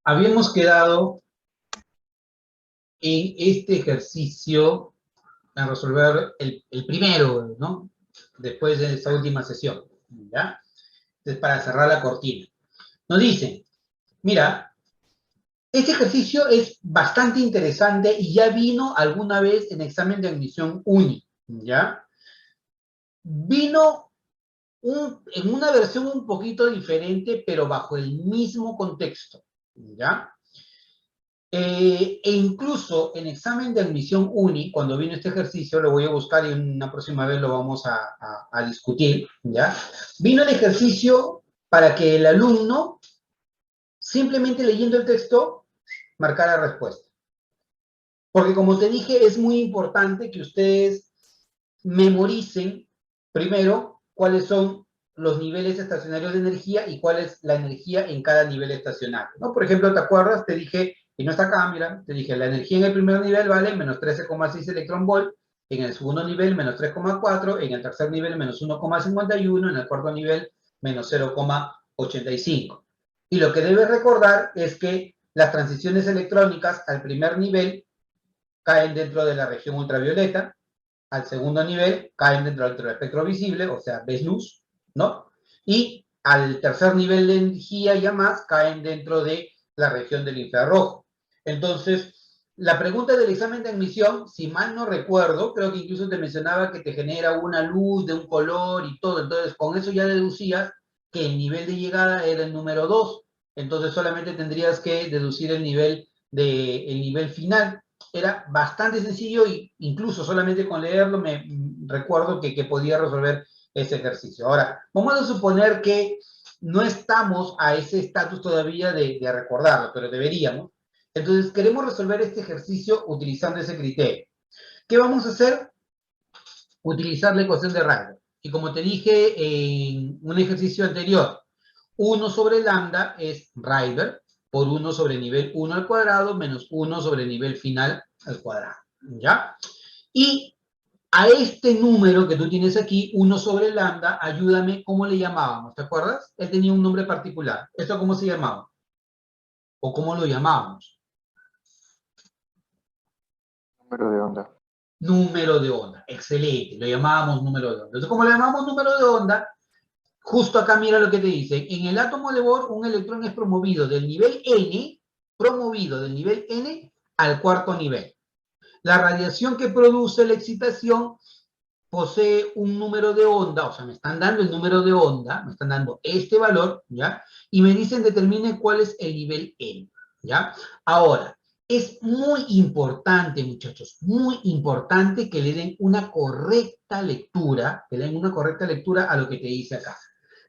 Habíamos quedado en este ejercicio a resolver el primero, ¿no? Después de esta última sesión, ¿ya? Entonces, para cerrar la cortina. Nos dicen, mira, este ejercicio es bastante interesante y ya vino alguna vez en examen de admisión uni, ¿ya? Vino en una versión un poquito diferente, pero bajo el mismo contexto, ¿ya? E incluso en examen de admisión uni, cuando vino este ejercicio, lo voy a buscar y una próxima vez lo vamos a discutir, ¿ya? Vino el ejercicio para que el alumno, simplemente leyendo el texto, marcara respuesta. Porque como te dije, es muy importante que ustedes memoricen, primero, cuáles son los niveles estacionarios de energía y cuál es la energía en cada nivel estacionario, ¿no? Por ejemplo, ¿te acuerdas? Te dije, y no está acá, mira, te dije, la energía en el primer nivel vale menos 13,6 electronvolt, en el segundo nivel menos 3,4, en el tercer nivel menos 1,51, en el cuarto nivel menos 0,85. Y lo que debes recordar es que las transiciones electrónicas al primer nivel caen dentro de la región ultravioleta, al segundo nivel caen dentro del espectro visible, o sea, ves luz, ¿no? Y al tercer nivel de energía ya más caen dentro de la región del infrarrojo. Entonces, la pregunta del examen de admisión, si mal no recuerdo, creo que incluso te mencionaba que te genera una luz de un color y todo, entonces con eso ya deducías que el nivel de llegada era el número 2, entonces solamente tendrías que deducir el nivel final. Era bastante sencillo e incluso solamente con leerlo me recuerdo que podía resolver ese ejercicio. Ahora, vamos a suponer que no estamos a ese estatus todavía de recordarlo, pero deberíamos. Entonces, queremos resolver este ejercicio utilizando ese criterio. ¿Qué vamos a hacer? Utilizar la ecuación de Rydberg. Y como te dije en un ejercicio anterior, 1 sobre lambda es Rydberg por 1 sobre nivel 1 al cuadrado menos 1 sobre nivel final al cuadrado, ¿ya? Y a este número que tú tienes aquí, 1 sobre lambda, ayúdame, ¿cómo le llamábamos? ¿Te acuerdas? Él tenía un nombre particular. ¿Esto cómo se llamaba? ¿O cómo lo llamábamos? Número de onda. Número de onda. Excelente. Lo llamábamos número de onda. Entonces, como le llamamos número de onda, justo acá mira lo que te dice. En el átomo de Bohr, un electrón es promovido del nivel N, al cuarto nivel. La radiación que produce la excitación posee un número de onda, o sea, me están dando el número de onda, me están dando este valor, ¿ya? Y me dicen determine cuál es el nivel N, ¿ya? Ahora, es muy importante, muchachos, muy importante que le den una correcta lectura, a lo que te dice acá,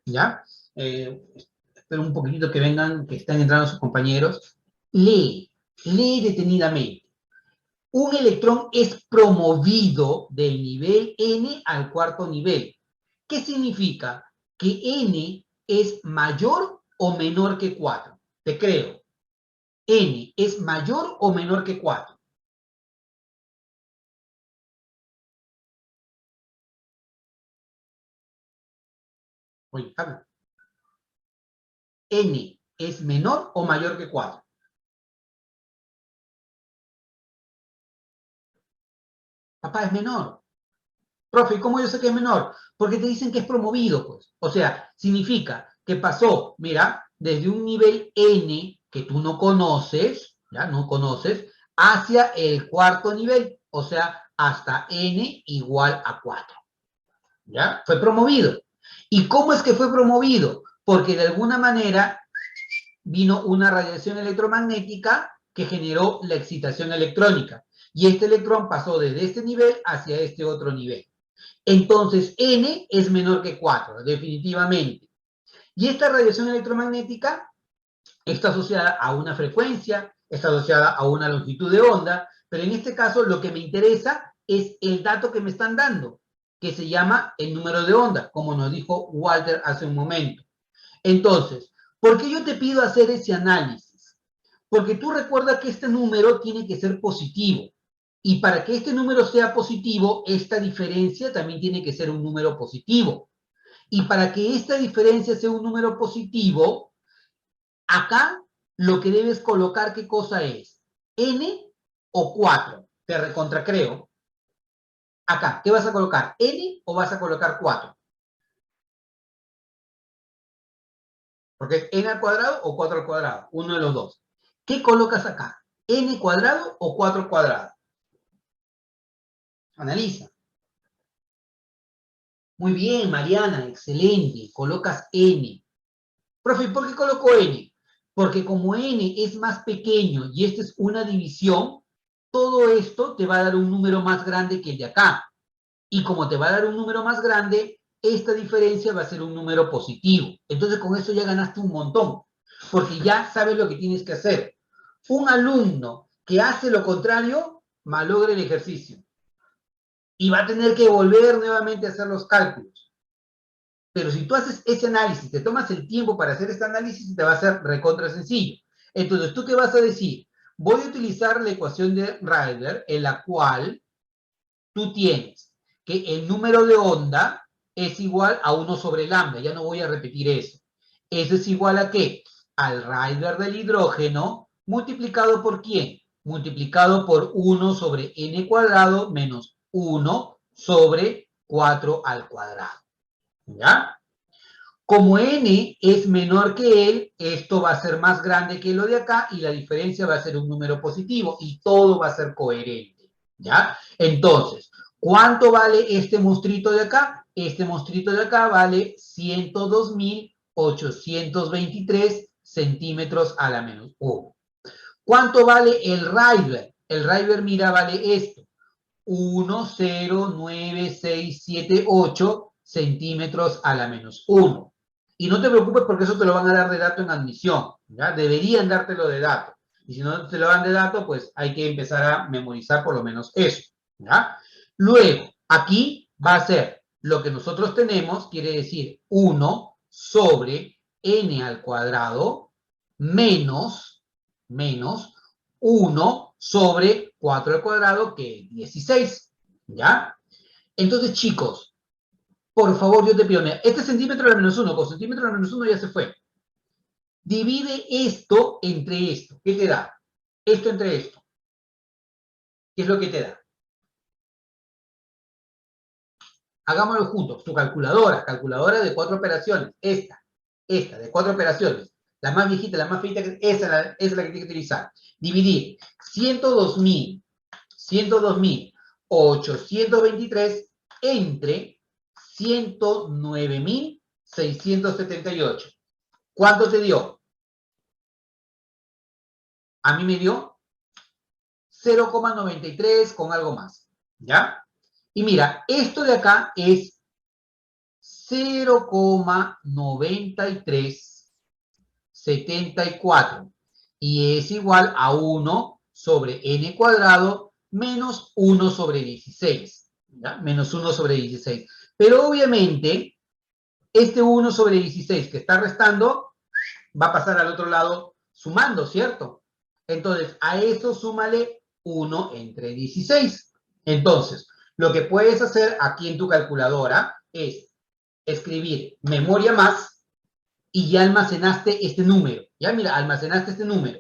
¿ya? Espero un poquitito que vengan, que están entrando sus compañeros. Lee detenidamente. Un electrón es promovido del nivel N al cuarto nivel. ¿Qué significa? Que N es mayor o menor que 4. Te creo. N es mayor o menor que 4. Oye, habla. N es menor o mayor que 4. Papá, es menor. Profe, ¿y cómo yo sé que es menor? Porque te dicen que es promovido, pues. O sea, significa que pasó, mira, desde un nivel N que tú no conoces, ¿ya? No conoces, hacia el cuarto nivel, o sea, hasta N igual a 4. ¿Ya? Fue promovido. ¿Y cómo es que fue promovido? Porque de alguna manera vino una radiación electromagnética que generó la excitación electrónica. Y este electrón pasó desde este nivel hacia este otro nivel. Entonces, N es menor que 4, definitivamente. Y esta radiación electromagnética está asociada a una frecuencia, está asociada a una longitud de onda, pero en este caso lo que me interesa es el dato que me están dando, que se llama el número de onda, como nos dijo Walter hace un momento. Entonces, ¿por qué yo te pido hacer ese análisis? Porque tú recuerdas que este número tiene que ser positivo. Y para que este número sea positivo, esta diferencia también tiene que ser un número positivo. Y para que esta diferencia sea un número positivo, acá lo que debes colocar, ¿qué cosa es? ¿N o 4? Te recontracreo. Acá, ¿qué vas a colocar? ¿N o vas a colocar 4? Porque es n al cuadrado o 4 al cuadrado, uno de los dos. ¿Qué colocas acá? ¿N cuadrado o 4 al cuadrado? Analiza. Muy bien, Mariana, excelente. Colocas N. Profe, ¿por qué coloco N? Porque como N es más pequeño y esta es una división, todo esto te va a dar un número más grande que el de acá. Y como te va a dar un número más grande, esta diferencia va a ser un número positivo. Entonces con eso ya ganaste un montón, porque ya sabes lo que tienes que hacer. Un alumno que hace lo contrario, malogra el ejercicio. Y va a tener que volver nuevamente a hacer los cálculos. Pero si tú haces ese análisis, te tomas el tiempo para hacer este análisis, te va a ser recontra sencillo. Entonces, ¿tú qué vas a decir? Voy a utilizar la ecuación de Rydberg, en la cual tú tienes que el número de onda es igual a 1 sobre lambda. Ya no voy a repetir eso. Eso es igual a ¿qué? Al Rydberg del hidrógeno multiplicado por ¿quién? Multiplicado por 1 sobre n cuadrado menos 1 sobre 4 al cuadrado. ¿Ya? Como n es menor que él, esto va a ser más grande que lo de acá y la diferencia va a ser un número positivo y todo va a ser coherente. ¿Ya? Entonces, ¿cuánto vale este monstruito de acá? Este monstruito de acá vale 102.823 centímetros a la menos 1. ¿Cuánto vale el Rydberg? El Rydberg, mira, vale esto. 1,09678 centímetros a la menos 1. Y no te preocupes porque eso te lo van a dar de dato en admisión, ¿ya? Deberían dártelo de dato. Y si no te lo dan de dato, pues hay que empezar a memorizar por lo menos eso, ¿ya? Luego, aquí va a ser lo que nosotros tenemos, quiere decir 1 sobre n al cuadrado menos 1 sobre 4 al cuadrado, que es 16, ¿ya? Entonces, chicos, por favor, yo te pido, mira, este centímetro a la menos 1, con centímetro a la menos 1 ya se fue. Divide esto entre esto. ¿Qué te da? Esto entre esto. ¿Qué es lo que te da? Hagámoslo juntos. Tu calculadora de 4 operaciones. Esta, de 4 operaciones. La más viejita, la más feita, esa es la que tienes que utilizar. Dividir 102.823 entre 109.678. ¿Cuánto te dio? A mí me dio 0,93 con algo más. ¿Ya? Y mira, esto de acá es 0,9374 y es igual a 1 sobre n cuadrado menos 1 sobre 16. ¿Ya? Menos 1 sobre 16. Pero obviamente, este 1 sobre 16 que está restando va a pasar al otro lado sumando, ¿cierto? Entonces, a eso súmale 1 entre 16. Entonces, lo que puedes hacer aquí en tu calculadora es escribir memoria más y ya almacenaste este número. Ya, mira, almacenaste este número.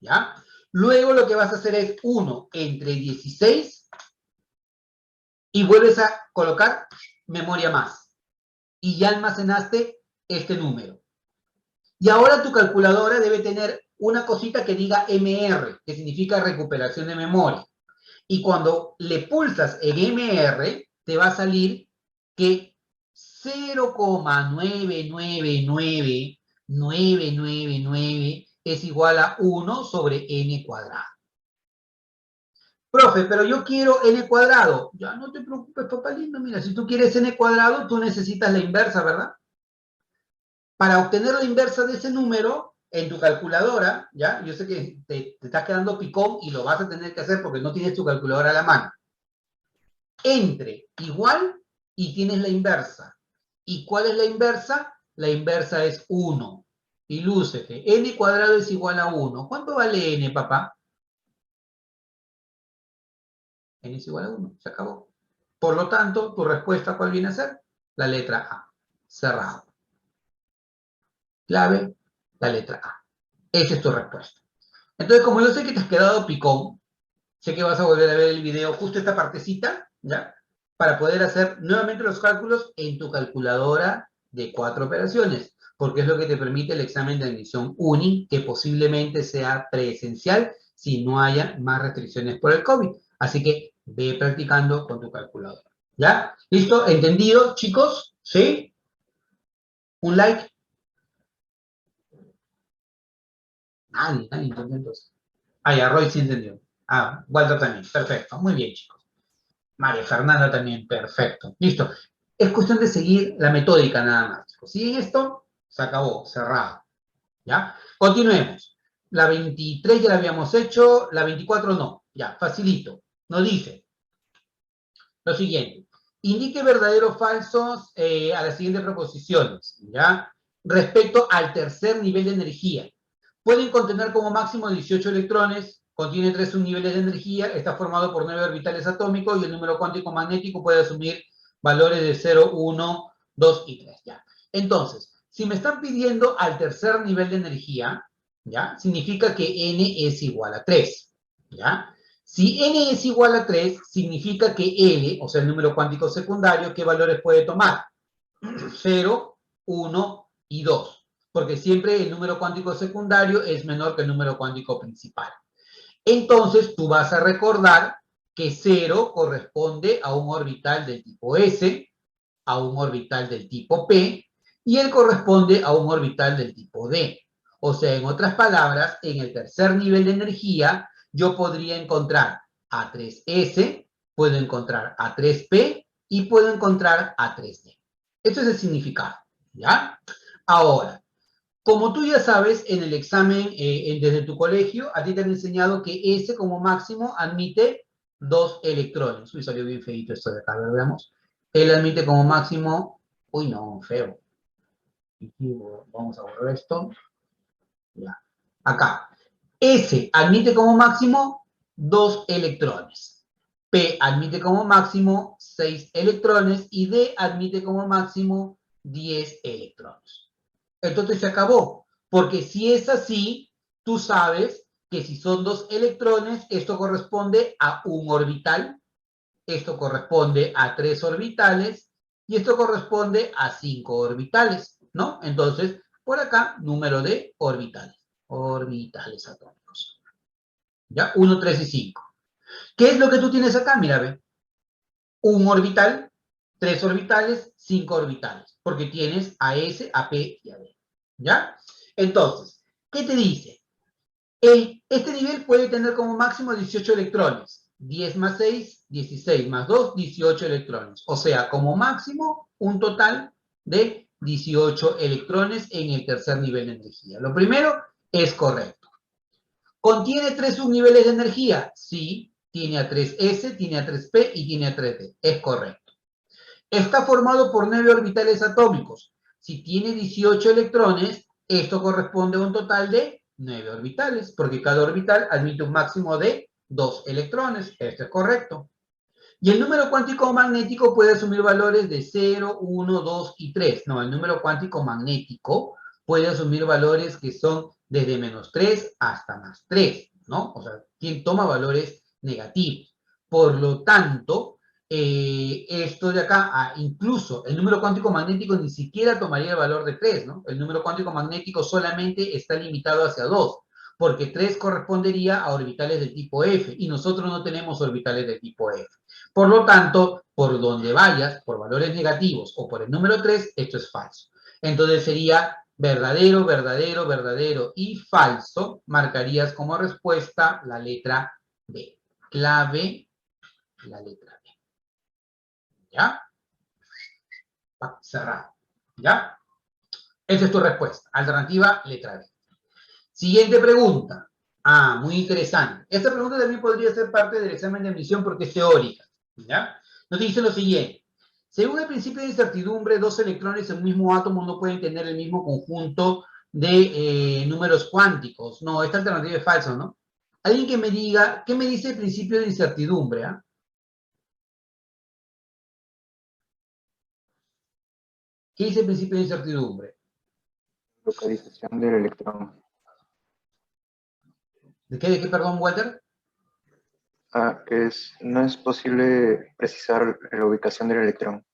¿Ya? Luego lo que vas a hacer es 1 entre 16 y vuelves a colocar memoria más. Y ya almacenaste este número. Y ahora tu calculadora debe tener una cosita que diga MR, que significa recuperación de memoria. Y cuando le pulsas en MR, te va a salir que 0,999999 es igual a 1 sobre n cuadrado. Profe, pero yo quiero n cuadrado. Ya no te preocupes, papá lindo. Mira, si tú quieres n cuadrado, tú necesitas la inversa, ¿verdad? Para obtener la inversa de ese número en tu calculadora, ¿ya? Yo sé que te estás quedando picón y lo vas a tener que hacer porque no tienes tu calculadora a la mano. Entre igual y tienes la inversa. ¿Y cuál es la inversa? La inversa es 1. Y lúcete, n cuadrado es igual a 1. ¿Cuánto vale n, papá? N es igual a 1, se acabó. Por lo tanto, tu respuesta, ¿cuál viene a ser? La letra A, cerrado. Clave, la letra A. Esa es tu respuesta. Entonces, como yo sé que te has quedado picón, sé que vas a volver a ver el video, justo esta partecita, ¿ya? Para poder hacer nuevamente los cálculos en tu calculadora de 4 operaciones, porque es lo que te permite el examen de admisión UNI, que posiblemente sea presencial si no haya más restricciones por el COVID. Así que ve practicando con tu calculadora. ¿Ya? ¿Listo? ¿Entendido, chicos? ¿Sí? ¿Un like? Nadie entendió entonces. Ah, ya, Roy sí entendió. Ah, Walter también. Perfecto. Muy bien, chicos. María Fernanda también. Perfecto. Listo. Es cuestión de seguir la metódica nada más, chicos. ¿Siguen esto? Se acabó. Cerrado. ¿Ya? Continuemos. La 23 ya la habíamos hecho. La 24 no. Ya, facilito. Nos dice lo siguiente. Indique verdaderos o falsos a las siguientes proposiciones. ¿Ya? Respecto al tercer nivel de energía. Pueden contener como máximo 18 electrones, contiene 3 subniveles de energía, está formado por 9 orbitales atómicos y el número cuántico magnético puede asumir valores de 0, 1, 2 y 3. ¿Ya? Entonces, si me están pidiendo al tercer nivel de energía, ¿ya? Significa que n es igual a 3. ¿Ya? Si n es igual a 3, significa que L, o sea, el número cuántico secundario, ¿qué valores puede tomar? 0, 1 y 2. Porque siempre el número cuántico secundario es menor que el número cuántico principal. Entonces, tú vas a recordar que 0 corresponde a un orbital del tipo S, a un orbital del tipo P, y él corresponde a un orbital del tipo D. O sea, en otras palabras, en el tercer nivel de energía, yo podría encontrar A3S, puedo encontrar A3P y puedo encontrar A3D. Esto es el significado, ¿ya? Ahora, como tú ya sabes, en el examen desde tu colegio, a ti te han enseñado que S como máximo admite 2 electrones. Uy, salió bien feito esto de acá, a ver, veamos. Él admite como máximo, uy, no, feo. Vamos a borrar esto. Ya. Acá. S admite como máximo 2 electrones. P admite como máximo 6 electrones y D admite como máximo 10 electrones. Entonces se acabó. Porque si es así, tú sabes que si son 2 electrones, esto corresponde a un orbital, esto corresponde a 3 orbitales y esto corresponde a 5 orbitales, ¿no? Entonces, por acá, número de orbitales. Orbitales atómicos. ¿Ya? 1, 3 y 5. ¿Qué es lo que tú tienes acá? Mira, ve. Un orbital, 3 orbitales, 5 orbitales. Porque tienes a S, a P y a D. ¿Ya? Entonces, ¿qué te dice? Este nivel puede tener como máximo 18 electrones. 10 más 6, 16 más 2, 18 electrones. O sea, como máximo, un total de 18 electrones en el tercer nivel de energía. Lo primero es correcto. ¿Contiene 3 subniveles de energía? Sí, tiene a 3S, tiene a 3P y tiene a 3D. Es correcto. Está formado por 9 orbitales atómicos. Si tiene 18 electrones, esto corresponde a un total de 9 orbitales, porque cada orbital admite un máximo de 2 electrones. Esto es correcto. Y el número cuántico magnético puede asumir valores de 0, 1, 2 y 3. No, el número cuántico magnético puede asumir valores que son desde menos 3 hasta más 3, ¿no? O sea, quien toma valores negativos. Por lo tanto, esto de acá, incluso el número cuántico magnético ni siquiera tomaría el valor de 3, ¿no? El número cuántico magnético solamente está limitado hacia 2, porque 3 correspondería a orbitales del tipo F, y nosotros no tenemos orbitales del tipo F. Por lo tanto, por donde vayas, por valores negativos o por el número 3, esto es falso. Entonces sería verdadero, verdadero, verdadero y falso. Marcarías como respuesta la letra B. Clave, la letra B. ¿Ya? Cerrado. ¿Ya? Esa es tu respuesta. Alternativa, letra B. Siguiente pregunta. Ah, muy interesante. Esta pregunta también podría ser parte del examen de admisión porque es teórica. ¿Ya? Nos dice lo siguiente. Según el principio de incertidumbre, 2 electrones en un mismo átomo no pueden tener el mismo conjunto de números cuánticos. No, esta alternativa es falsa, ¿no? Alguien que me diga, ¿qué me dice el principio de incertidumbre? ¿Ah? ¿Qué dice el principio de incertidumbre? Localización del electrón. de qué, perdón, Walter? No es posible precisar la ubicación del electrón.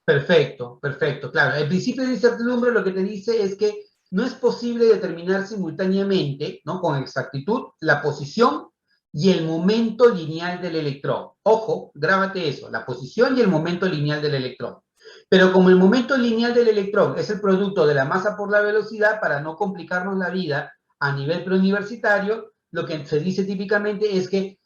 Perfecto, perfecto. Claro, el principio de incertidumbre lo que te dice es que no es posible determinar simultáneamente, ¿no? Con exactitud, la posición y el momento lineal del electrón. Ojo, grábate eso, la posición y el momento lineal del electrón. Pero como el momento lineal del electrón es el producto de la masa por la velocidad, para no complicarnos la vida a nivel preuniversitario, lo que se dice típicamente es que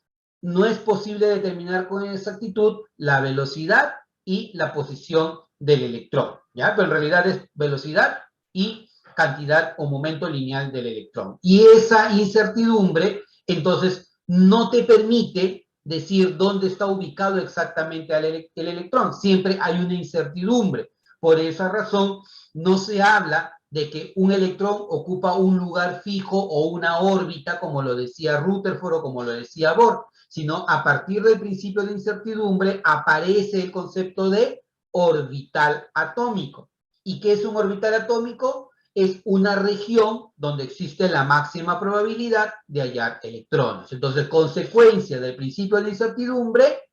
no es posible determinar con exactitud la velocidad y la posición del electrón, ¿ya? Pero en realidad es velocidad y cantidad o momento lineal del electrón. Y esa incertidumbre, entonces, no te permite decir dónde está ubicado exactamente el electrón. Siempre hay una incertidumbre. Por esa razón, no se habla de que un electrón ocupa un lugar fijo o una órbita, como lo decía Rutherford o como lo decía Bohr, sino a partir del principio de incertidumbre aparece el concepto de orbital atómico. ¿Y qué es un orbital atómico? Es una región donde existe la máxima probabilidad de hallar electrones. Entonces, consecuencia del principio de incertidumbre,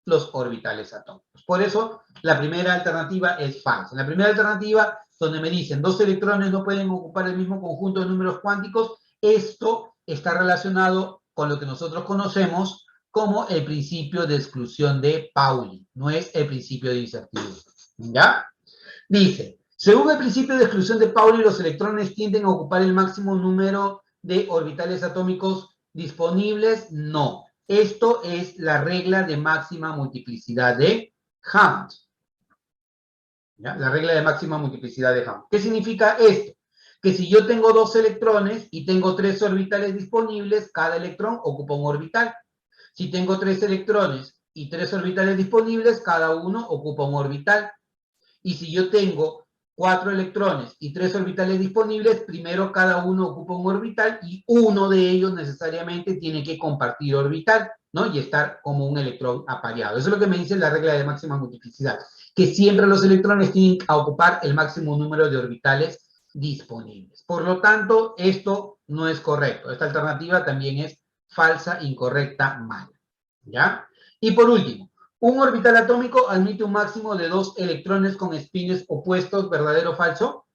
los orbitales atómicos. Por eso, la primera alternativa es falsa. En la primera alternativa, donde me dicen dos electrones no pueden ocupar el mismo conjunto de números cuánticos, esto está relacionado con lo que nosotros conocemos como el principio de exclusión de Pauli, no es el principio de incertidumbre. ¿Ya? Dice, según el principio de exclusión de Pauli, los electrones tienden a ocupar el máximo número de orbitales atómicos disponibles. No. Esto es la regla de máxima multiplicidad de Hammond. ¿Ya? La regla de máxima multiplicidad de Hammond. ¿Qué significa esto? Que si yo tengo dos electrones y tengo tres orbitales disponibles, cada electrón ocupa un orbital. Si tengo tres electrones y tres orbitales disponibles, cada uno ocupa un orbital. Y si yo tengo cuatro electrones y tres orbitales disponibles, primero cada uno ocupa un orbital y uno de ellos necesariamente tiene que compartir orbital, ¿no? Y estar como un electrón apareado. Eso es lo que me dice la regla de máxima multiplicidad, que siempre los electrones tienen que ocupar el máximo número de orbitales disponibles. Por lo tanto, esto no es correcto. Esta alternativa también es falsa, incorrecta, mala. ¿Ya? Y por último, un orbital atómico admite un máximo de 2 electrones con espines opuestos, ¿verdadero o falso?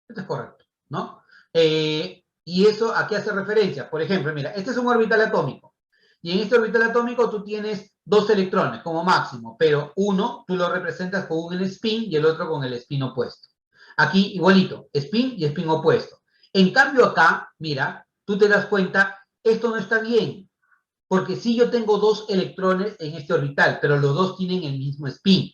Esto es correcto, ¿no? ¿Y eso a qué hace referencia? Por ejemplo, mira, este es un orbital atómico. Y en este orbital atómico tú tienes 2 electrones como máximo, pero uno tú lo representas con un spin y el otro con el spin opuesto. Aquí igualito, spin y spin opuesto. En cambio acá, mira, tú te das cuenta, esto no está bien. Porque sí yo tengo dos electrones en este orbital, pero los dos tienen el mismo spin.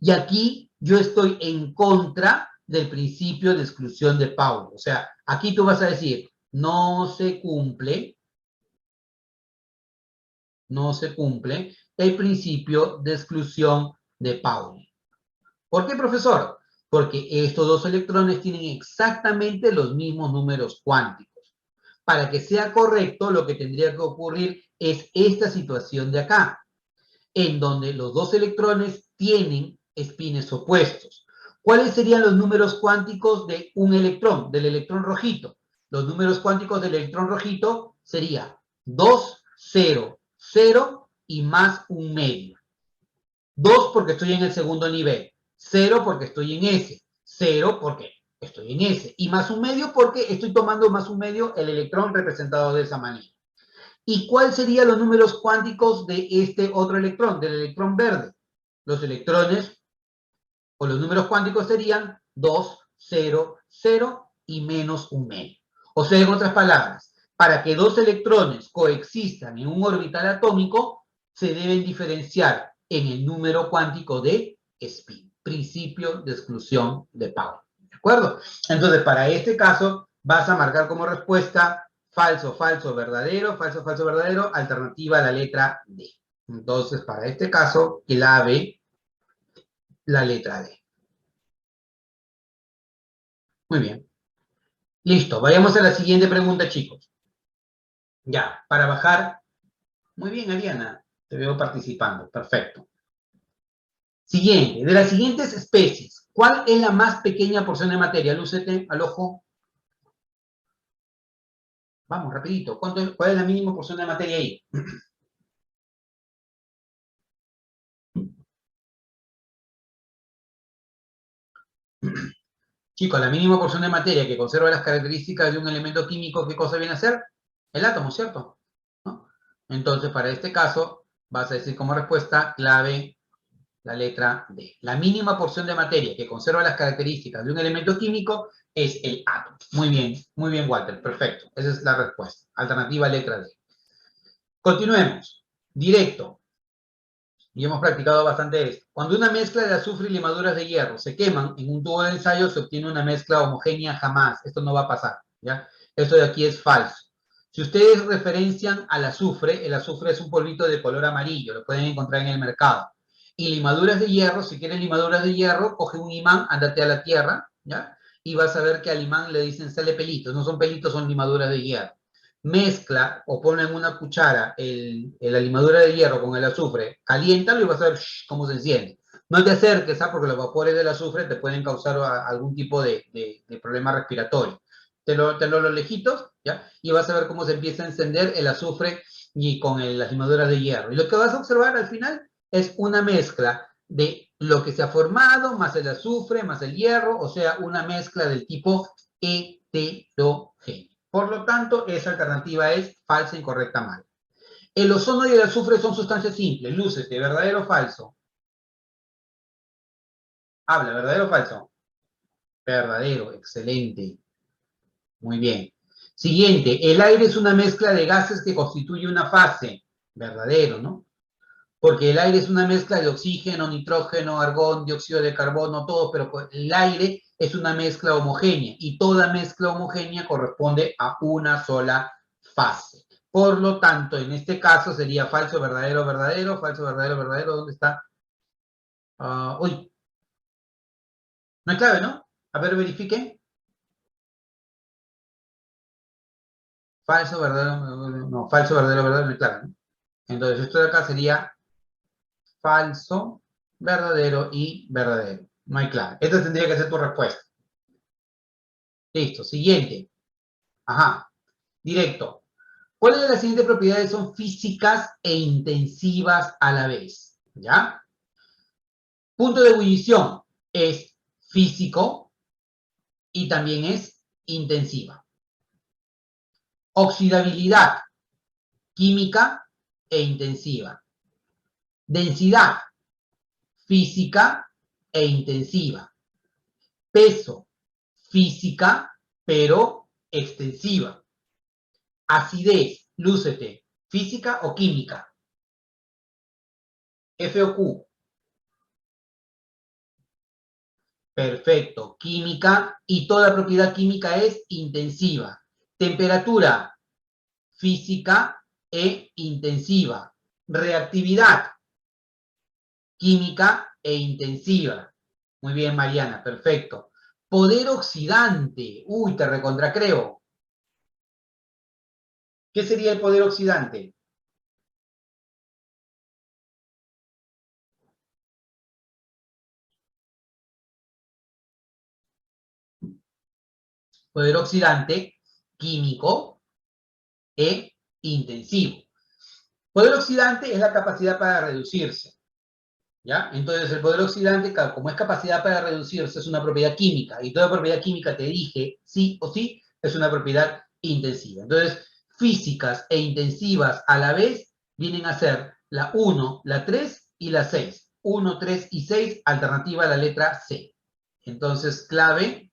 Y aquí yo estoy en contra del principio de exclusión de Pauli. O sea, aquí tú vas a decir, no se cumple el principio de exclusión de Pauli. ¿Por qué, profesor? Porque estos dos electrones tienen exactamente los mismos números cuánticos. Para que sea correcto, lo que tendría que ocurrir es esta situación de acá, en donde los dos electrones tienen espines opuestos. ¿Cuáles serían los números cuánticos de un electrón, del electrón rojito? Los números cuánticos del electrón rojito sería 2, 0, 0 y más un medio. 2 porque estoy en el segundo nivel, 0 porque estoy en S, 0 porque estoy en S, y más un medio porque estoy tomando más un medio el electrón representado de esa manera. ¿Y cuáles serían los números cuánticos de este otro electrón, del electrón verde? Los electrones o los números cuánticos serían 2, 0, 0 y menos un medio. O sea, en otras palabras, para que dos electrones coexistan en un orbital atómico, se deben diferenciar en el número cuántico de spin. Principio de exclusión de Pauli. ¿De acuerdo? Entonces, para este caso, vas a marcar como respuesta falso, falso, verdadero, falso, falso, verdadero, alternativa a la letra D. Entonces, para este caso, clave la letra D. Muy bien. Listo, vayamos a la siguiente pregunta, chicos. Ya, para bajar. Muy bien, Ariana, te veo participando. Perfecto. Siguiente, de las siguientes especies, ¿cuál es la más pequeña porción de materia? Lúcete al ojo. Vamos, rapidito. ¿Cuál es la mínima porción de materia ahí? Chicos, la mínima porción de materia que conserva las características de un elemento químico, ¿qué cosa viene a ser? El átomo, ¿cierto? ¿No? Entonces, para este caso, vas a decir como respuesta clave la letra D. La mínima porción de materia que conserva las características de un elemento químico es el átomo. Muy bien, Walter, perfecto. Esa es la respuesta. Alternativa letra D. Continuemos. Directo. Y hemos practicado bastante esto. Cuando una mezcla de azufre y limaduras de hierro se queman en un tubo de ensayo, se obtiene una mezcla homogénea jamás. Esto no va a pasar, ¿ya? Esto de aquí es falso. Si ustedes referencian al azufre, el azufre es un polvito de color amarillo, lo pueden encontrar en el mercado. Y limaduras de hierro, si quieren limaduras de hierro, coge un imán, ándate a la tierra, ¿ya? Y vas a ver que al imán le dicen sale pelitos. No son pelitos, son limaduras de hierro. Mezcla o pone en una cuchara la limadura de hierro con el azufre, caliéntalo y vas a ver cómo se enciende. No te acerques, porque los vapores del azufre te pueden causar algún tipo de problema respiratorio. Te lo lejitos, ¿ya? Y vas a ver cómo se empieza a encender el azufre y con las limaduras de hierro. Y lo que vas a observar al final es una mezcla de lo que se ha formado, más el azufre, más el hierro, o sea, una mezcla del tipo heterogéneo. Por lo tanto, esa alternativa es falsa, incorrecta, mal. El ozono y el azufre son sustancias simples. Lúcete, ¿verdadero o falso? Habla, ¿verdadero o falso? Verdadero, excelente. Muy bien. Siguiente, el aire es una mezcla de gases que constituye una fase. Verdadero, ¿no? Porque el aire es una mezcla de oxígeno, nitrógeno, argón, dióxido de carbono, todo, pero el aire es una mezcla homogénea y toda mezcla homogénea corresponde a una sola fase. Por lo tanto, en este caso sería falso, verdadero, verdadero, falso, verdadero, verdadero. ¿Dónde está? Uy, no hay clave, ¿no? A ver, verifiquen. Falso, verdadero, no, falso, verdadero, verdadero, no hay clave, ¿no? Entonces, esto de acá sería falso, verdadero y verdadero. No hay clave. Esta tendría que ser tu respuesta. Listo, siguiente. Ajá, directo. ¿Cuáles de las siguientes propiedades son físicas e intensivas a la vez? ¿Ya? Punto de ebullición es físico y también es intensiva. Oxidabilidad, química e intensiva. Densidad, física e intensiva. Peso, física, pero extensiva. Acidez, lúcete, física o química. F o Q. Perfecto, química, y toda propiedad química es intensiva. Temperatura, física e intensiva. Reactividad, química e intensiva. Muy bien, Mariana, perfecto. Poder oxidante, uy, te recontracreo. ¿Qué sería el poder oxidante? Poder oxidante, químico e intensivo. Poder oxidante es la capacidad para reducirse, ¿ya? Entonces, el poder oxidante, como es capacidad para reducirse, es una propiedad química, y toda propiedad química, te dije, sí o sí, es una propiedad intensiva. Entonces, físicas e intensivas a la vez vienen a ser la 1, la 3 y la 6. 1, 3 y 6, alternativa a la letra C. Entonces, clave,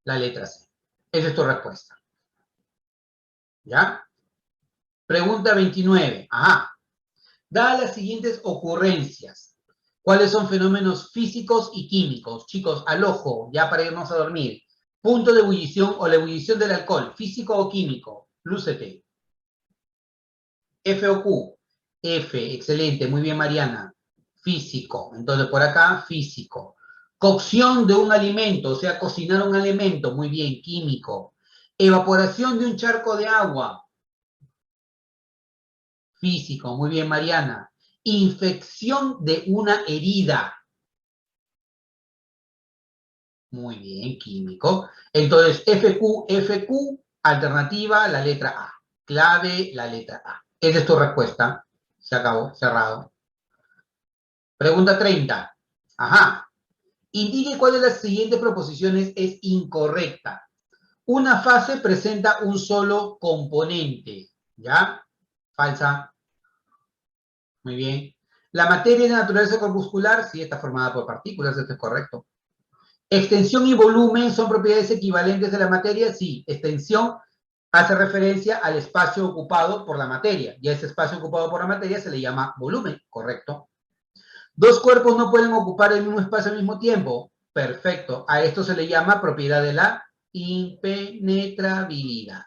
la letra C. Esa es tu respuesta. ¿Ya? Pregunta 29. Ajá. Dadas las siguientes ocurrencias, ¿cuáles son fenómenos físicos y químicos? Chicos, al ojo, ya para irnos a dormir. Punto de ebullición o la ebullición del alcohol, físico o químico. Lúcete. F o Q. F, excelente, muy bien, Mariana. Físico. Entonces, por acá, físico. Cocción de un alimento, o sea, cocinar un alimento, muy bien, químico. Evaporación de un charco de agua, físico, muy bien, Mariana. Infección de una herida, muy bien, químico. Entonces, FQ, FQ, Alternativa, la letra A. Clave, la letra A. Esa es tu respuesta. Se acabó, cerrado. Pregunta 30. Ajá. Indique cuál de las siguientes proposiciones es incorrecta. Una fase presenta un solo componente. ¿Ya? Falsa. Muy bien. La materia de naturaleza corpuscular, sí, está formada por partículas, esto es correcto. Extensión y volumen son propiedades equivalentes de la materia, sí. Extensión hace referencia al espacio ocupado por la materia, y a ese espacio ocupado por la materia se le llama volumen, correcto. Dos cuerpos no pueden ocupar el mismo espacio al mismo tiempo, perfecto. A esto se le llama propiedad de la impenetrabilidad.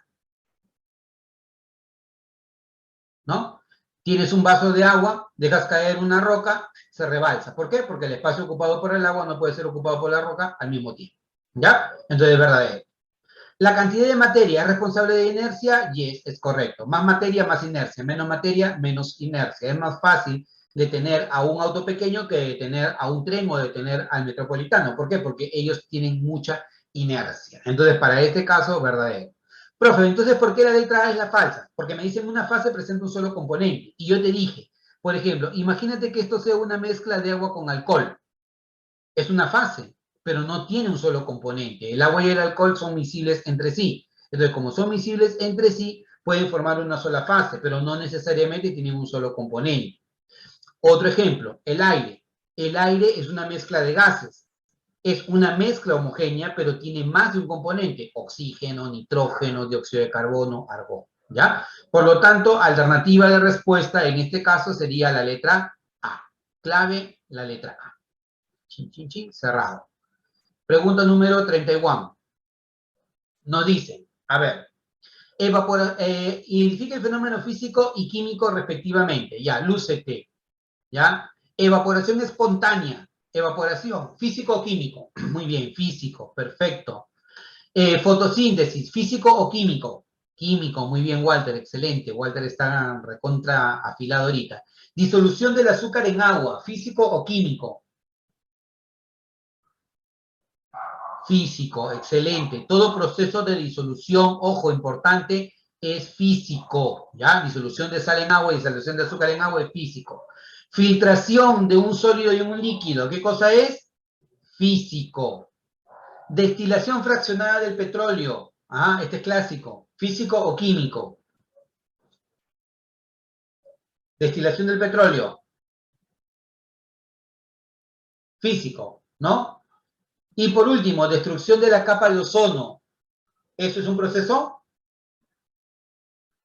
¿No? Tienes un vaso de agua, dejas caer una roca, se rebalsa. ¿Por qué? Porque el espacio ocupado por el agua no puede ser ocupado por la roca al mismo tiempo. ¿Ya? Entonces es verdadero. La cantidad de materia es responsable de inercia, yes, es correcto. Más materia, más inercia. Menos materia, menos inercia. Es más fácil detener a un auto pequeño que detener a un tren o detener al metropolitano. ¿Por qué? Porque ellos tienen mucha inercia. Entonces, para este caso, verdadero. Profe, entonces, ¿por qué la letra A es la falsa? Porque me dicen una fase presenta un solo componente. Y yo te dije, por ejemplo, imagínate que esto sea una mezcla de agua con alcohol. Es una fase, pero no tiene un solo componente. El agua y el alcohol son miscibles entre sí. Entonces, como son miscibles entre sí, pueden formar una sola fase, pero no necesariamente tienen un solo componente. Otro ejemplo, el aire. El aire es una mezcla de gases. Es una mezcla homogénea, pero tiene más de un componente. Oxígeno, nitrógeno, dióxido de carbono, argón. ¿Ya? Por lo tanto, alternativa de respuesta en este caso sería la letra A. Clave, la letra A. Chin, chin, chin, cerrado. Pregunta número 31. Nos dice, a ver, identifica el fenómeno físico y químico respectivamente. Ya, lúcete. ¿Ya? Evaporación espontánea. Evaporación, físico o químico. Muy bien, físico, perfecto. Fotosíntesis, físico o químico. Químico, muy bien, Walter, excelente. Walter está recontra afilado ahorita. Disolución del azúcar en agua, físico o químico. Físico, excelente. Todo proceso de disolución, ojo, importante, es físico, ¿ya? Disolución de sal en agua y disolución de azúcar en agua es físico. Filtración de un sólido y un líquido, ¿qué cosa es? Físico. Destilación fraccionada del petróleo, este es clásico, físico o químico. Destilación del petróleo, físico, ¿no? Y por último, destrucción de la capa de ozono. ¿Eso es un proceso?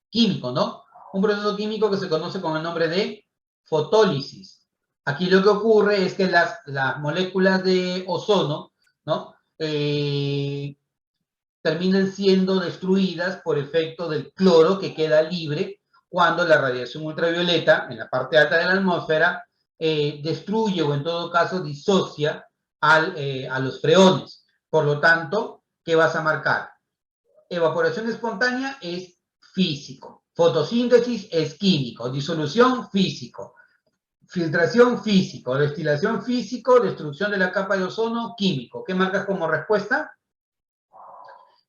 Químico, ¿no? Un proceso químico que se conoce con el nombre de fotólisis. Aquí lo que ocurre es que las moléculas de ozono, ¿no? Terminan siendo destruidas por efecto del cloro que queda libre cuando la radiación ultravioleta, en la parte alta de la atmósfera, destruye o en todo caso disocia a los freones. Por lo tanto, ¿qué vas a marcar? Evaporación espontánea es físico. Fotosíntesis es químico. Disolución, físico. Filtración, físico. Destilación, físico. Destrucción de la capa de ozono, químico. ¿Qué marcas como respuesta?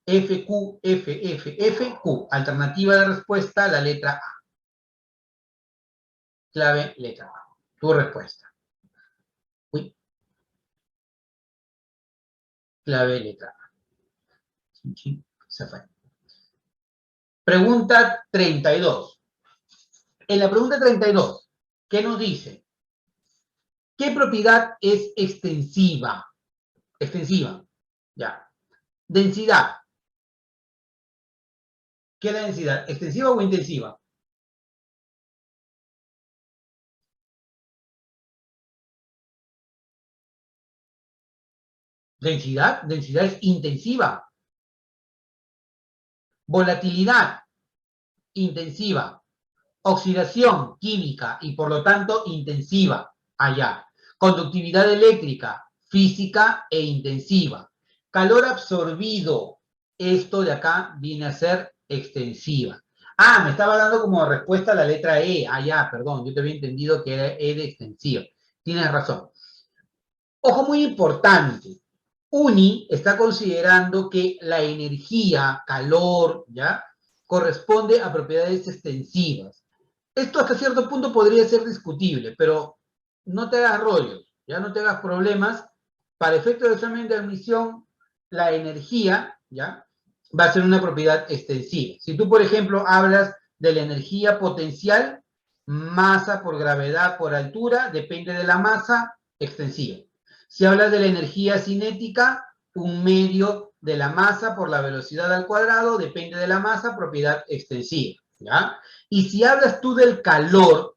FQ, FQ. Alternativa de respuesta, la letra A. Clave, letra A. Tu respuesta. Uy. Clave, letra A. Se fue. Pregunta 32. En la pregunta 32, ¿qué nos dice? ¿Qué propiedad es extensiva? Extensiva. Ya. Densidad. ¿Qué es la densidad? ¿Extensiva o intensiva? Densidad. Densidad es intensiva. Volatilidad. Intensiva. Oxidación química y por lo tanto intensiva. Allá. Conductividad eléctrica. Física e intensiva. Calor absorbido. Esto de acá viene a ser extensiva. Me estaba dando como respuesta la letra E. Ya, perdón, yo te había entendido que era E de extensiva. Tienes razón. Ojo muy importante. UNI está considerando que la energía, calor, ¿ya?, corresponde a propiedades extensivas. Esto hasta cierto punto podría ser discutible, pero no te hagas rollos, ya no te hagas problemas. Para efectos de examen de admisión, la energía, ¿ya?, va a ser una propiedad extensiva. Si tú, por ejemplo, hablas de la energía potencial, masa por gravedad por altura, depende de la masa, extensiva. Si hablas de la energía cinética, un medio de la masa por la velocidad al cuadrado, depende de la masa, propiedad extensiva, ¿ya? Y si hablas tú del calor,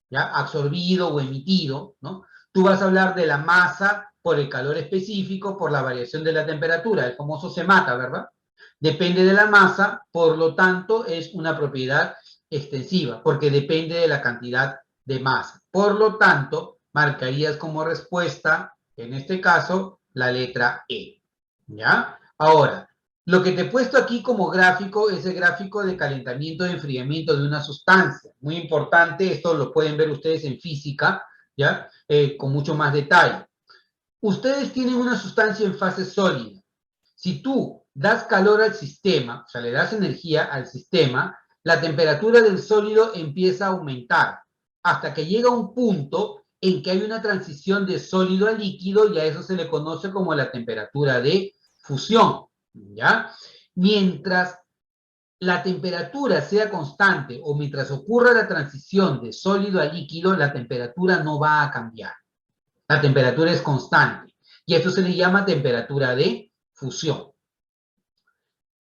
¿ya?, absorbido o emitido, ¿no?, tú vas a hablar de la masa por el calor específico, por la variación de la temperatura, el famoso se mata, ¿verdad? Depende de la masa, por lo tanto, es una propiedad extensiva, porque depende de la cantidad de masa. Por lo tanto, marcarías como respuesta, en este caso, la letra E, ¿ya? Ahora, lo que te he puesto aquí como gráfico es el gráfico de calentamiento y enfriamiento de una sustancia. Muy importante, esto lo pueden ver ustedes en física, ¿ya? Con mucho más detalle. Ustedes tienen una sustancia en fase sólida. Si tú das calor al sistema, o sea, le das energía al sistema, la temperatura del sólido empieza a aumentar hasta que llega un punto en que hay una transición de sólido a líquido y a eso se le conoce como la temperatura de fusión, ¿ya? Mientras la temperatura sea constante o mientras ocurra la transición de sólido a líquido, la temperatura no va a cambiar. La temperatura es constante y esto se le llama temperatura de fusión.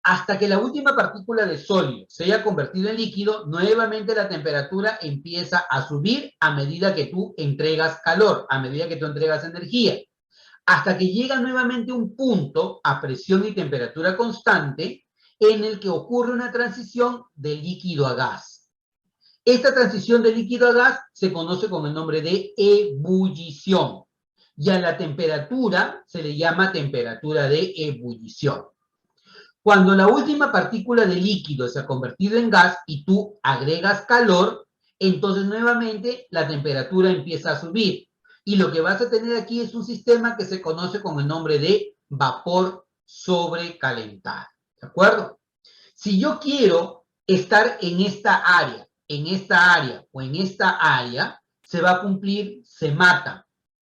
Hasta que la última partícula de sólido se haya convertido en líquido, nuevamente la temperatura empieza a subir a medida que tú entregas calor, a medida que tú entregas energía, hasta que llega nuevamente un punto a presión y temperatura constante en el que ocurre una transición de líquido a gas. Esta transición de líquido a gas se conoce con el nombre de ebullición y a la temperatura se le llama temperatura de ebullición. Cuando la última partícula de líquido se ha convertido en gas y tú agregas calor, entonces nuevamente la temperatura empieza a subir. Y lo que vas a tener aquí es un sistema que se conoce con el nombre de vapor sobrecalentado. ¿De acuerdo? Si yo quiero estar en esta área o en esta área, se va a cumplir, se mata.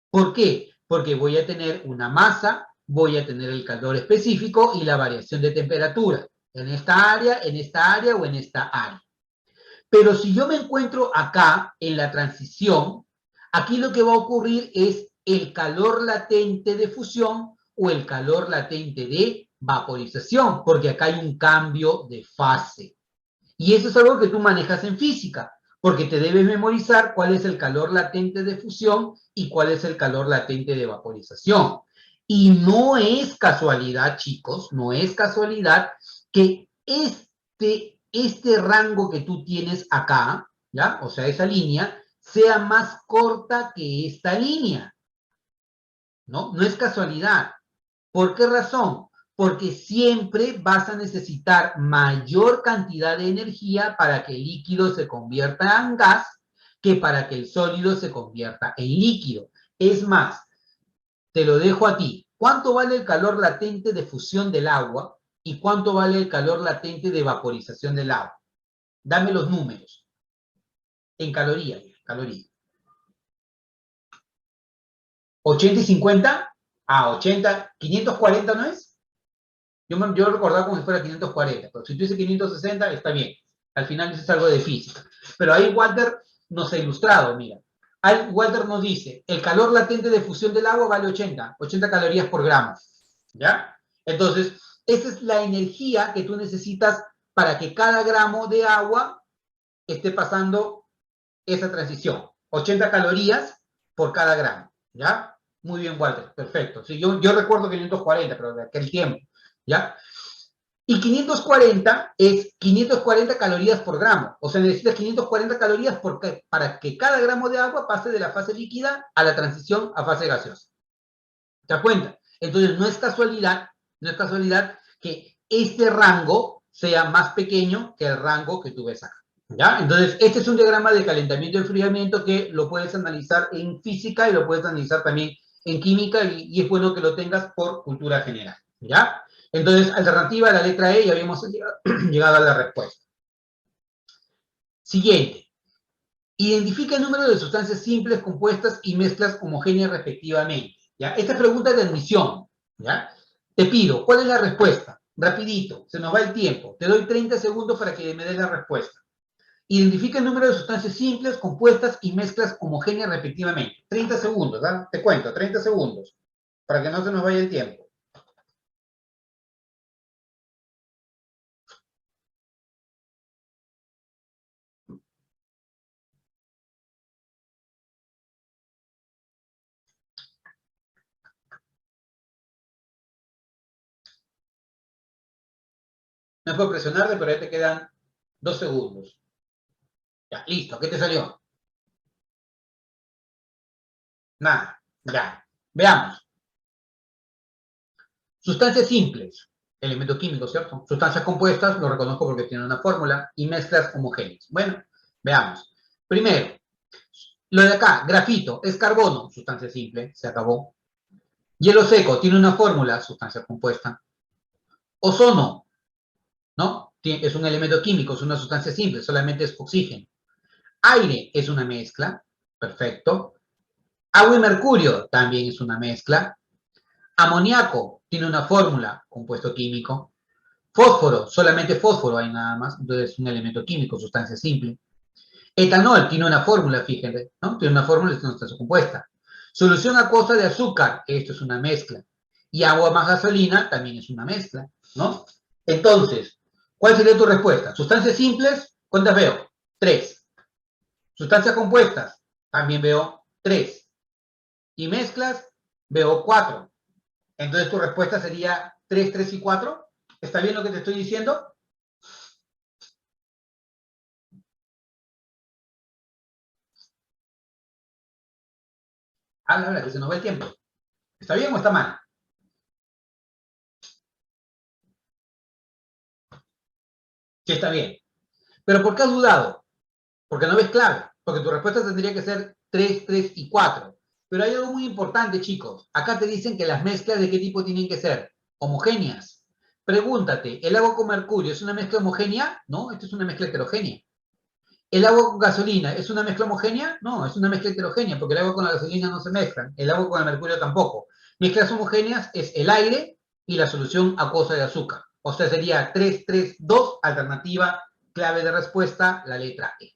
¿Por qué? Porque voy a tener una masa, voy a tener el calor específico y la variación de temperatura en esta área o en esta área. Pero si yo me encuentro acá en la transición, aquí lo que va a ocurrir es el calor latente de fusión o el calor latente de vaporización, porque acá hay un cambio de fase. Y eso es algo que tú manejas en física, porque te debes memorizar cuál es el calor latente de fusión y cuál es el calor latente de vaporización. Y no es casualidad, chicos, no es casualidad que este rango que tú tienes acá, ¿ya?, o sea, esa línea, sea más corta que esta línea. ¿No? No es casualidad. ¿Por qué razón? Porque siempre vas a necesitar mayor cantidad de energía para que el líquido se convierta en gas que para que el sólido se convierta en líquido. Es más, te lo dejo a ti. ¿Cuánto vale el calor latente de fusión del agua y cuánto vale el calor latente de vaporización del agua? Dame los números. En calorías. 80 y 50. 80. 540 ¿no es? Yo recordaba como si fuera 540, pero si tú dices 560, está bien. Al final dices algo de física. Pero ahí Walter nos ha ilustrado, mira. Ahí Walter nos dice, el calor latente de fusión del agua vale 80 calorías por gramo. ¿Ya? Entonces, esa es la energía que tú necesitas para que cada gramo de agua esté pasando esa transición. 80 calorías por cada gramo. ¿Ya? Muy bien, Walter. Perfecto. Sí, yo recuerdo 540, pero de aquel tiempo. ¿Ya? Y 540 es 540 calorías por gramo. O sea, necesitas 540 calorías para que cada gramo de agua pase de la fase líquida a la transición a fase gaseosa. ¿Te das cuenta? Entonces, no es casualidad que este rango sea más pequeño que el rango que tú ves acá. ¿Ya? Entonces, es un diagrama de calentamiento y enfriamiento que lo puedes analizar en física y lo puedes analizar también en química y es bueno que lo tengas por cultura general, ¿ya? Entonces, alternativa a la letra E, ya habíamos llegado a la respuesta. Siguiente. Identifica el número de sustancias simples, compuestas y mezclas homogéneas respectivamente, ¿ya? Esta es pregunta de admisión, ¿ya? Te pido, ¿cuál es la respuesta? Rapidito, se nos va el tiempo. Te doy 30 segundos para que me des la respuesta. Identifica el número de sustancias simples, compuestas y mezclas homogéneas respectivamente. 30 segundos, ¿verdad? Te cuento, 30 segundos, para que no se nos vaya el tiempo. No es por presionarte, pero ya te quedan 2 segundos. Ya, listo, ¿qué te salió? Nada, ya. Veamos. Sustancias simples, elemento químico, ¿cierto? Sustancias compuestas, lo reconozco porque tienen una fórmula, y mezclas homogéneas. Bueno, veamos. Primero, lo de acá, grafito, es carbono, sustancia simple, se acabó. Hielo seco, tiene una fórmula, sustancia compuesta. Ozono, ¿no? Es un elemento químico, es una sustancia simple, solamente es oxígeno. Aire es una mezcla, perfecto. Agua y mercurio también es una mezcla. Amoníaco tiene una fórmula, compuesto químico. Fósforo, solamente fósforo hay nada más, entonces es un elemento químico, sustancia simple. Etanol tiene una fórmula, fíjense, ¿no? Tiene una fórmula, es una sustancia compuesta. Solución acuosa de azúcar, esto es una mezcla. Y agua más gasolina también es una mezcla, ¿no? Entonces, ¿cuál sería tu respuesta? Sustancias simples, ¿cuántas veo? 3. Sustancias compuestas, también veo 3. Y mezclas, veo 4. Entonces tu respuesta sería 3, 3 y 4. ¿Está bien lo que te estoy diciendo? Ah, la verdad, que se nos va el tiempo. ¿Está bien o está mal? Sí, está bien. ¿Pero por qué has dudado? Porque no ves clave. Porque tu respuesta tendría que ser 3, 3 y 4. Pero hay algo muy importante, chicos. Acá te dicen que las mezclas de qué tipo tienen que ser. Homogéneas. Pregúntate, ¿el agua con mercurio es una mezcla homogénea? No, esto es una mezcla heterogénea. ¿El agua con gasolina es una mezcla homogénea? No, es una mezcla heterogénea, porque el agua con la gasolina no se mezclan. El agua con el mercurio tampoco. Mezclas homogéneas es el aire y la solución acuosa de azúcar. O sea, sería 3, 3, 2, alternativa, clave de respuesta, la letra E.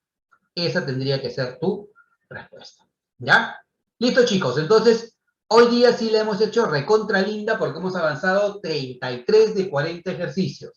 Esa tendría que ser tu respuesta. ¿Ya? Listo, chicos. Entonces, hoy día sí le hemos hecho recontra linda porque hemos avanzado 33 de 40 ejercicios.